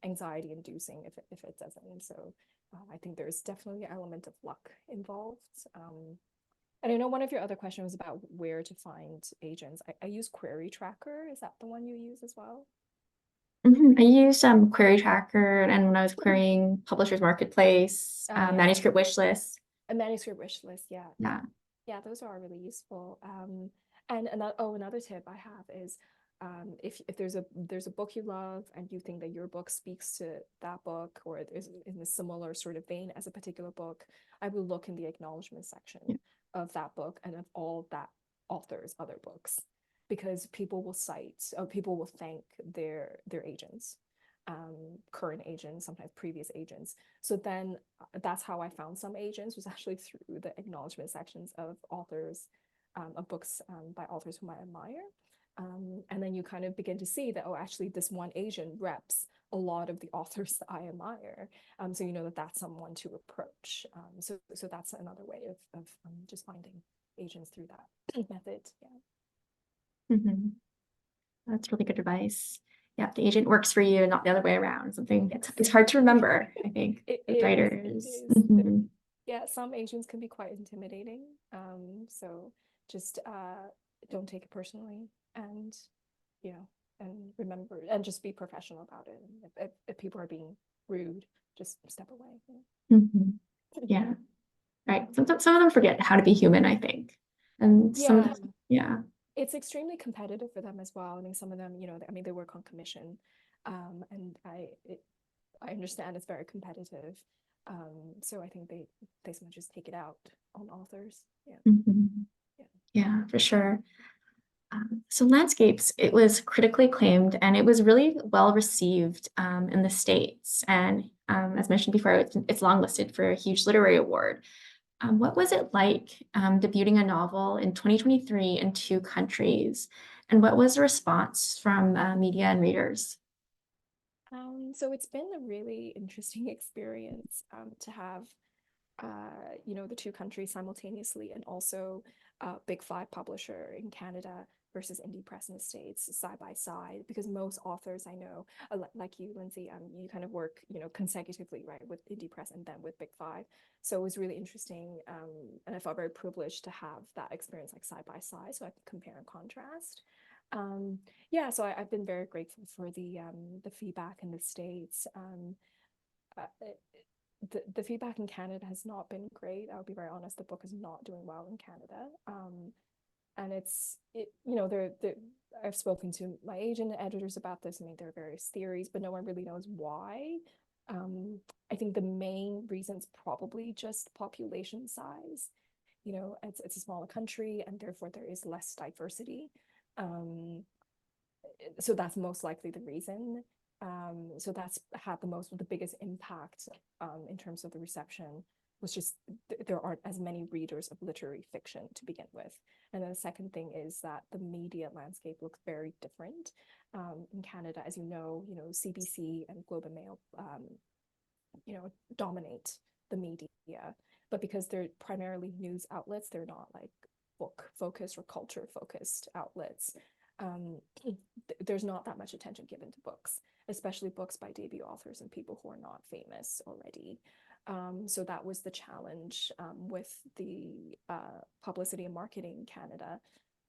anxiety inducing if it doesn't. So I think there's definitely an element of luck involved. And I know one of your other questions was about where to find agents. I use Query Tracker. Is that the one you use as well? I used Query Tracker, and when I was querying Publishers Marketplace, Yeah. Manuscript Wishlist. A manuscript wish list, yeah. Yeah. Yeah, those are really useful. And another tip I have is if there's a book you love and you think that your book speaks to that book or is in a similar sort of vein as a particular book, I will look in the acknowledgement section of that book and of all that author's other books, because people will thank their agents, current agents, sometimes previous agents. So then that's how I found some agents, was actually through the acknowledgement sections of authors, of books by authors whom I admire. And then you kind of begin to see that, oh, actually this one agent reps a lot of the authors that I admire. So you know that that's someone to approach. So that's another way of just finding agents through that method. Yeah. That's really good advice. Yeah, the agent works for you and not the other way around. Something it's hard to remember, I think, with writers. Yeah, some agents can be quite intimidating. So just don't take it personally, and and remember, and just be professional about it. If people are being rude, just step away. Yeah, right. Some of them forget how to be human, I think, and sometimes, it's extremely competitive for them as well. I mean, some of them, they work on commission, and I understand it's very competitive. So I think they sometimes just take it out on authors. Yeah, for sure. So Landscapes, it was critically acclaimed and it was really well received in the States. And as mentioned before, it's longlisted for a huge literary award. What was it like debuting a novel in 2023 in two countries? And what was the response from media and readers? So it's been a really interesting experience to have, the two countries simultaneously, and also Big Five publisher in Canada versus indie press in the States side by side. Because most authors I know, like you, Lindsay, you kind of work, consecutively, right, with indie press and then with Big Five. So it was really interesting, and I felt very privileged to have that experience like side by side, so I could compare and contrast. Um, yeah, so I've been very grateful for the feedback in the States. Uh, it- the feedback in Canada has not been great. I'll be very honest. The book is not doing well in Canada. And they're I've spoken to my agent and editors about this. I mean, there are various theories, but no one really knows why. I think the main reason is probably just population size. It's a smaller country, and therefore there is less diversity. Um, so that's most likely the reason. So that's had the biggest impact in terms of the reception, was just there aren't as many readers of literary fiction to begin with. And then the second thing is that the media landscape looks very different in Canada. As CBC and Globe and Mail, dominate the media, but because they're primarily news outlets, they're not like book focused or culture focused outlets. um, there's not that much attention given to books, especially books by debut authors and people who are not famous already. So that was the challenge with the publicity and marketing in Canada,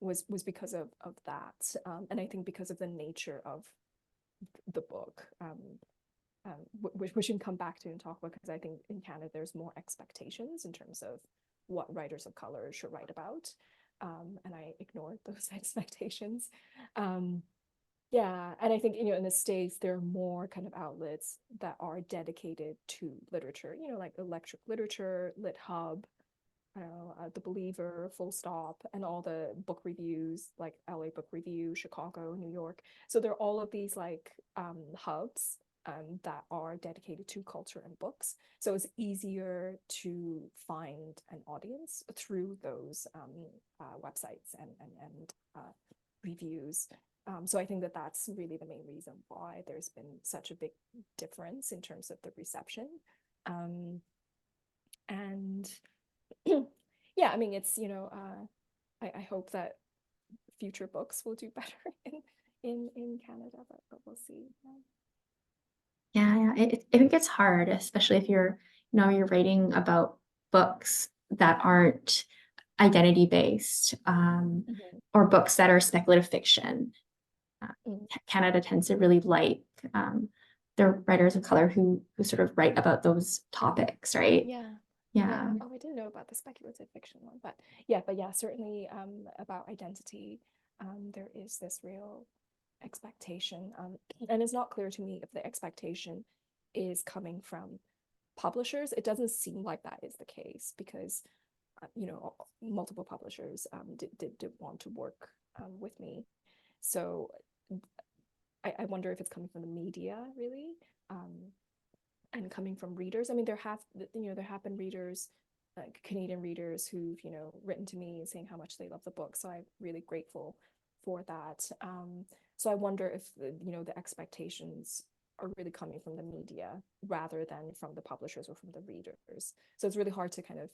was because of that, and I think because of the nature of the book, which we can come back to and talk about, because I think in Canada there's more expectations in terms of what writers of color should write about, and I ignored those expectations. Yeah, and I think, in the States there are more kind of outlets that are dedicated to literature, like Electric Literature, Lit Hub, I don't know, The Believer, Full Stop, and all the book reviews like LA Book Review, Chicago, New York. So there are all of these like hubs that are dedicated to culture and books. So it's easier to find an audience through those websites and reviews. So I think that that's really the main reason why there's been such a big difference in terms of the reception. And yeah, I mean, I hope that future books will do better in Canada, but we'll see. Yeah, I think it's hard, especially if you're writing about books that aren't identity based, Mhm. or books that are speculative fiction. Mm. Canada tends to really like their writers of color who sort of write about those topics, right? Yeah. Yeah. Yeah. Oh, I didn't know about the speculative fiction one, but yeah, certainly about identity, there is this real expectation. And it's not clear to me if the expectation is coming from publishers. It doesn't seem like that is the case, because multiple publishers did want to work with me. So I wonder if it's coming from the media, really, and coming from readers. I mean, there have been readers, Canadian readers, who've written to me saying how much they love the book. So I'm really grateful for that. So I wonder if the expectations are really coming from the media rather than from the publishers or from the readers. So it's really hard to kind of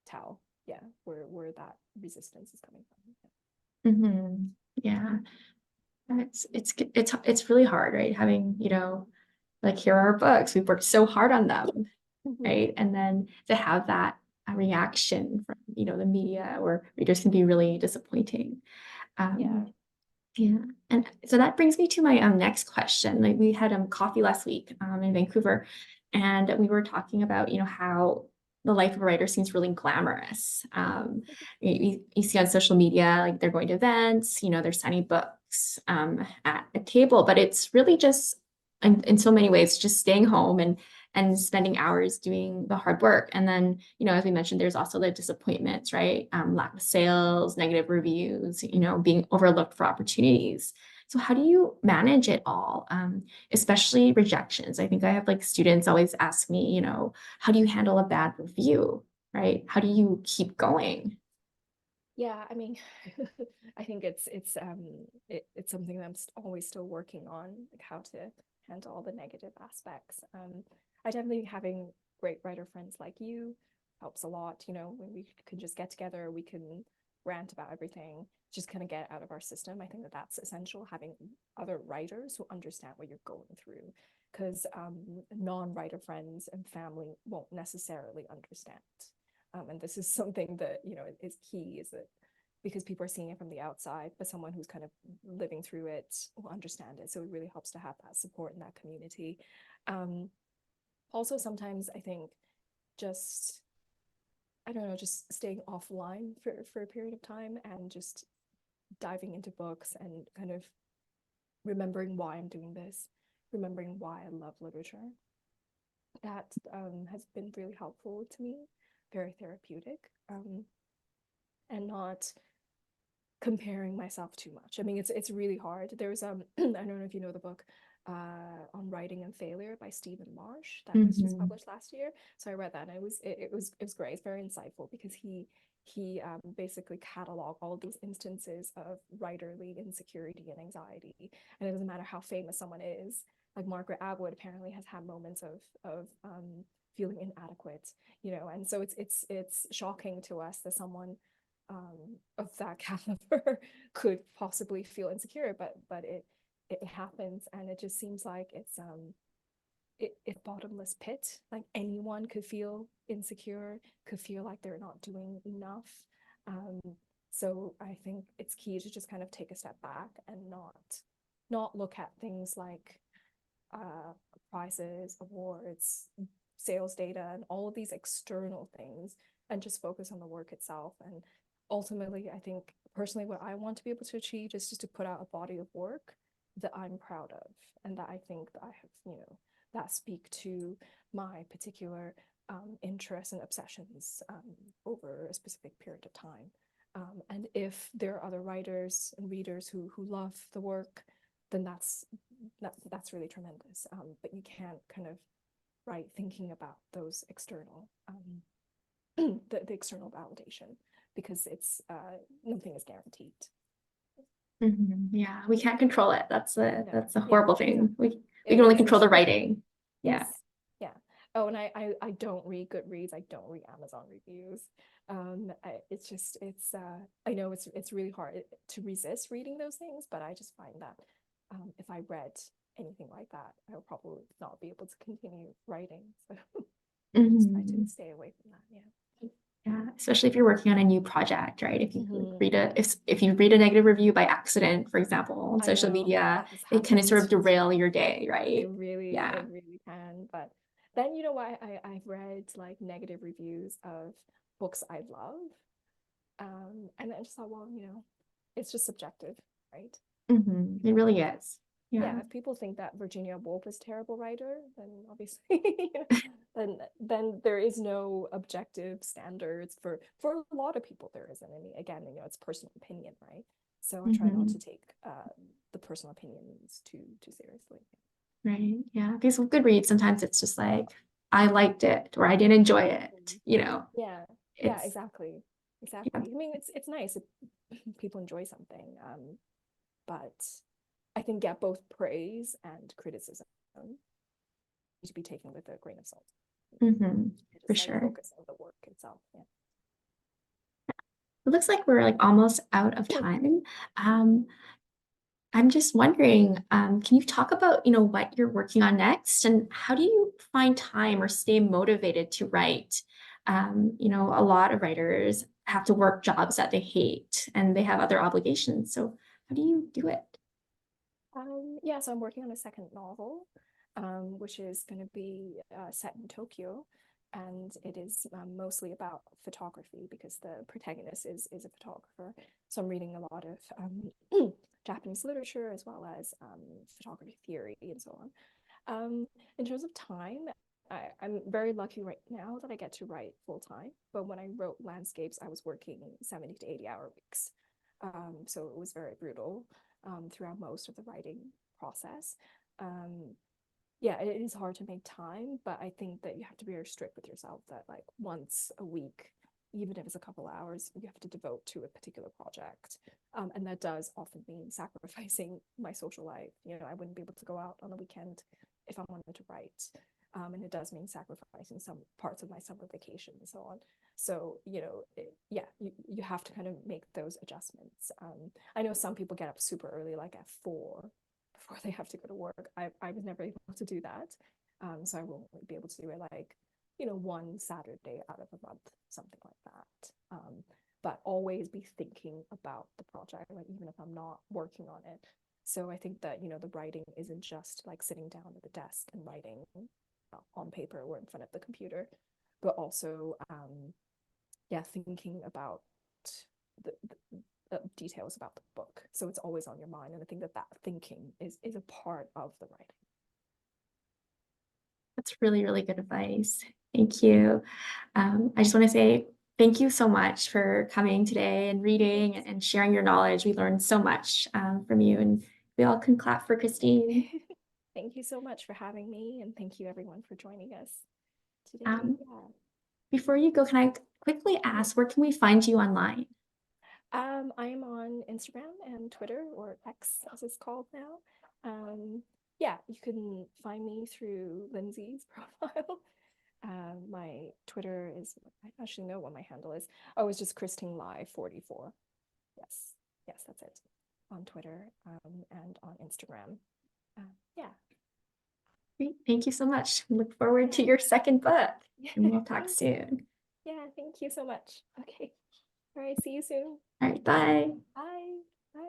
tell, yeah, where that resistance is coming from. Hmm. Yeah. It's really hard, right? Having, like, here are our books. We've worked so hard on them, Mhm. right? And then to have that reaction from, the media or readers can be really disappointing. Yeah. Um, yeah. And so that brings me to my next question. Like, we had coffee last week in Vancouver, and we were talking about, how the life of a writer seems really glamorous. You see on social media, like they're going to events, they're signing books at a table, but it's really just in so many ways, just staying home and spending hours doing the hard work. And then, as we mentioned, there's also the disappointments, right? Lack of sales, negative reviews, being overlooked for opportunities. So how do you manage it all? Especially rejections. I think I have like students always ask me, how do you handle a bad review? right? How do you keep going? Yeah, I mean, I think it's something that always still working on, like how to handle all the negative aspects. I definitely having great writer friends like you helps a lot. You know, when we can just get together, we can rant about everything, just kind of get out of our system. I think that that's essential, having other writers who understand what you're going through, because non-writer friends and family won't necessarily understand. And this is something that, you know, is key, is that because people are seeing it from the outside, but someone who's kind of living through it will understand it. So it really helps to have that support in that community. Um, Also, sometimes I think just, I don't know, just staying offline for a period of time and just diving into books and kind of remembering why I'm doing this, remembering why I love literature. That has been really helpful to me, very therapeutic, and not comparing myself too much. I mean, it's really hard. There's I don't know if you know the book on Writing and Failure by Stephen Marsh that was just Mhm. published last year. So I read that, and it was great. It's very insightful because he basically cataloged all these instances of writerly insecurity and anxiety, and it doesn't matter how famous someone is. Like Margaret Atwood apparently has had moments of feeling inadequate, you know, and so it's shocking to us that someone of that caliber could possibly feel insecure, but it happens, and it just seems like it's bottomless pit. Like anyone could feel insecure, could feel like they're not doing enough. Um, so I think it's key to just kind of take a step back and not look at things like prizes, awards, sales data, and all of these external things, and just focus on the work itself. And ultimately, I think personally, what I want to be able to achieve is just to put out a body of work that I'm proud of, and that I think that I have, you know, that speak to my particular interests and obsessions over a specific period of time. And if there are other writers and readers who love the work, then that's really tremendous. But you can't kind of write thinking about those external the external validation, because it's nothing is guaranteed. Mhm. Yeah, we can't control it. No, That's a yeah, horrible thing. exactly. We can only control the Essentially, writing. Yeah. yes, yeah. Oh, and I don't read Goodreads. I don't read Amazon reviews. It's just I know it's really hard to resist reading those things, but I just find that if I read anything like that, I would probably not be able to continue writing. So just try to Mhm. stay away from that. Yeah. Yeah, especially if you're working on a new project, right? If you like, read a Yeah, if you read a negative review by accident, for example, on I social know media, that has it can sort of happened. derail your day, It right? really, Yeah. it really can. But then, you know, I've read like negative reviews of books I love. And I just thought, well, you know, it's just subjective, right? It really If, is. yeah, Yeah. if people think that Virginia Woolf is a terrible writer, then obviously, you know, then there is no objective standards for a lot of people. There isn't any. Again, you know, it's personal opinion, right? So I try not hmm to take the personal opinions too seriously. Right. Yeah. Because with Goodreads, sometimes it's just like, I liked it or I didn't enjoy it. Mhm. You know, Yeah, yeah, it's exactly, yeah. exactly. I mean, it's nice if people enjoy something, but I think, yeah, both praise and criticism need to be taken with a grain of salt. hmm For Just like sure. focus on the work itself. It looks like we're like almost out of Yeah. time. Um, I'm just wondering, can you talk about, what you're working on next and how do you find time or stay motivated to write? A lot of writers have to work jobs that they hate and they have other obligations. So how do you do it? Yeah, so I'm working on a second novel, which is going to be set in Tokyo, and it is mostly about photography because the protagonist is a photographer. So I'm reading a lot of Japanese literature as well as photography theory and so on. In terms of time, I'm very lucky right now that I get to write full time. But when I wrote Landscapes, I was working 70 to 80-hour weeks. So it was very brutal throughout most of the writing process. Um, yeah, it is hard to make time, but I think that you have to be very strict with yourself that like once a week, even if it's a couple hours, you have to devote to a particular project. And that does often mean sacrificing my social life. You know, I wouldn't be able to go out on the weekend if I wanted to write. And it does mean sacrificing some parts of my summer vacation and so on. So, you know, yeah, you have to kind of make those adjustments. I know some people get up super early, like at 4, before they have to go to work. I was never able to do that. So I won't be able to do it like, you know, one Saturday out of a month, something like that. But always be thinking about the project, like even if I'm not working on it. So I think that, you know, the writing isn't just like sitting down at the desk and writing on paper or in front of the computer, but also, yeah, thinking about the details about the book. So it's always on your mind. And I think that that thinking is a part of the writing. That's really, really good advice. Thank you. I just want to say thank you so much for coming today and reading and sharing your knowledge. We learned so much from you, and we all can clap for Christine. Thank you so much for having me, and thank you everyone for joining us today. Um, Yeah. Before you go, can I quickly ask, where can we find you online? I am on Instagram and Twitter, or X as it's called now. Yeah, you can find me through Lindsay's profile. My Twitter is, I actually know what my handle is. Oh, it's just Christine Lai 44. Yes, yes, that's it. On Twitter and on Instagram. Yeah. Great. Thank you so much. Look forward to your second book, and we'll talk Thank you. soon. Yeah, thank you so much. Okay. All right, see you soon. All right, bye. Bye. Bye.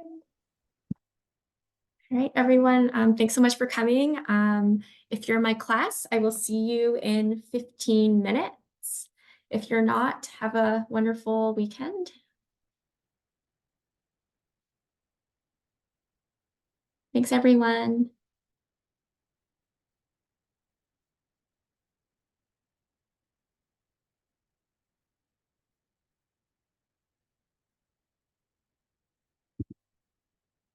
All right, everyone. Thanks so much for coming. If you're in my class, I will see you in 15 minutes. If you're not, have a wonderful weekend. Thanks, everyone.